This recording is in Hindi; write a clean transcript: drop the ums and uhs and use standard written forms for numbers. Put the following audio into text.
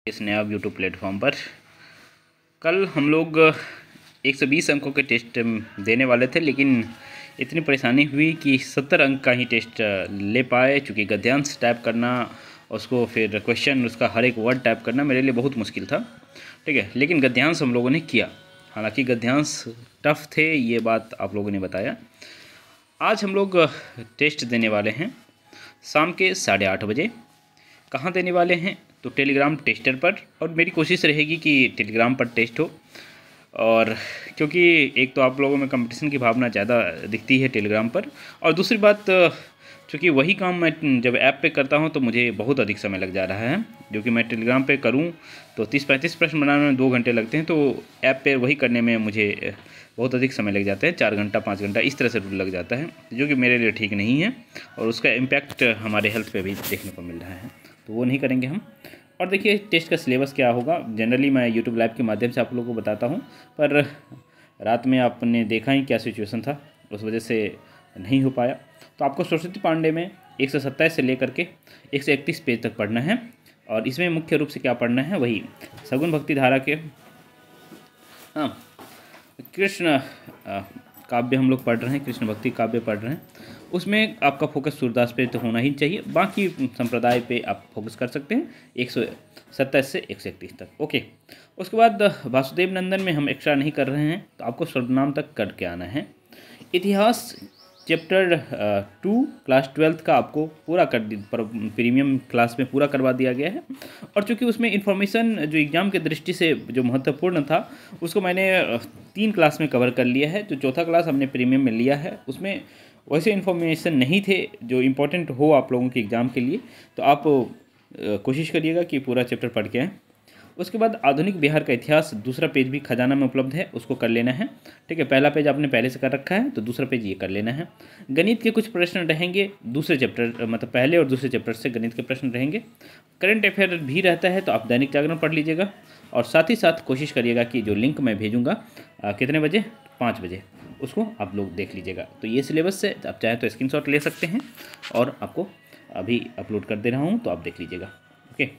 इस नया यूट्यूब प्लेटफॉर्म पर कल हम लोग 120 अंकों के टेस्ट देने वाले थे, लेकिन इतनी परेशानी हुई कि 70 अंक का ही टेस्ट ले पाए, चूँकि गद्यांश टाइप करना, उसको फिर क्वेश्चन उसका हर एक वर्ड टाइप करना मेरे लिए बहुत मुश्किल था। ठीक है, लेकिन गद्यांश हम लोगों ने किया। हालांकि गद्यांश टफ थे, ये बात आप लोगों ने बताया। आज हम लोग टेस्ट देने वाले हैं शाम के 8:30 बजे। कहाँ देने वाले हैं? तो टेलीग्राम टेस्टर पर, और मेरी कोशिश रहेगी कि टेलीग्राम पर टेस्ट हो। और क्योंकि एक तो आप लोगों में कंपटीशन की भावना ज़्यादा दिखती है टेलीग्राम पर, और दूसरी बात चूँकि वही काम मैं जब ऐप पे करता हूँ तो मुझे बहुत अधिक समय लग जा रहा है। जो कि मैं टेलीग्राम पे करूँ तो 30-35 प्रश्न बनाने में 2 घंटे लगते हैं, तो ऐप पे वही करने में मुझे बहुत अधिक समय लग जाता है, 4 घंटा 5 घंटा इस तरह से लग जाता है, जो कि मेरे लिए ठीक नहीं है और उसका इम्पैक्ट हमारे हेल्थ पे भी देखने को मिल रहा है, तो वो नहीं करेंगे हम। और देखिए टेस्ट का सिलेबस क्या होगा, जनरली मैं यूट्यूब लाइव के माध्यम से आप लोगों को बताता हूँ, पर रात में आपने देखा ही क्या सिचुएशन था, उस वजह से नहीं हो पाया। तो आपको सरस्वती पांडे में 127 से लेकर के 131 पेज तक पढ़ना है, और इसमें मुख्य रूप से क्या पढ़ना है, वही सगुन भक्ति धारा के कृष्ण काव्य हम लोग पढ़ रहे हैं, कृष्ण भक्ति काव्य पढ़ रहे हैं। उसमें आपका फोकस सूरदास पे तो होना ही चाहिए, बाकी संप्रदाय पे आप फोकस कर सकते हैं 127 से 131 तक। ओके, उसके बाद वासुदेव नंदन में हम एक्स्ट्रा नहीं कर रहे हैं, तो आपको सर्वनाम तक करके आना है। इतिहास चैप्टर 2 क्लास 12th का आपको पूरा प्रीमियम क्लास में पूरा करवा दिया गया है। और चूँकि उसमें इन्फॉर्मेशन जो एग्ज़ाम के दृष्टि से जो महत्वपूर्ण था, उसको मैंने 3 क्लास में कवर कर लिया है। जो चौथा क्लास हमने प्रीमियम में लिया है, उसमें वैसे इन्फॉर्मेशन नहीं थे जो इम्पोर्टेंट हो आप लोगों के एग्ज़ाम के लिए, तो आप कोशिश करिएगा कि पूरा चैप्टर पढ़ के आएँ। उसके बाद आधुनिक बिहार का इतिहास दूसरा पेज भी खजाना में उपलब्ध है, उसको कर लेना है। ठीक है, पहला पेज आपने पहले से कर रखा है, तो दूसरा पेज ये कर लेना है। गणित के कुछ प्रश्न रहेंगे दूसरे चैप्टर, मतलब पहले और दूसरे चैप्टर से गणित के प्रश्न रहेंगे। करंट अफेयर भी रहता है, तो आप दैनिक जागरण पढ़ लीजिएगा। और साथ ही साथ कोशिश करिएगा कि जो लिंक मैं भेजूँगा कितने बजे, 5 बजे, उसको आप लोग देख लीजिएगा। तो ये सिलेबस से आप चाहें तो स्क्रीनशॉट ले सकते हैं, और आपको अभी अपलोड कर दे रहा हूँ, तो आप देख लीजिएगा। ओके।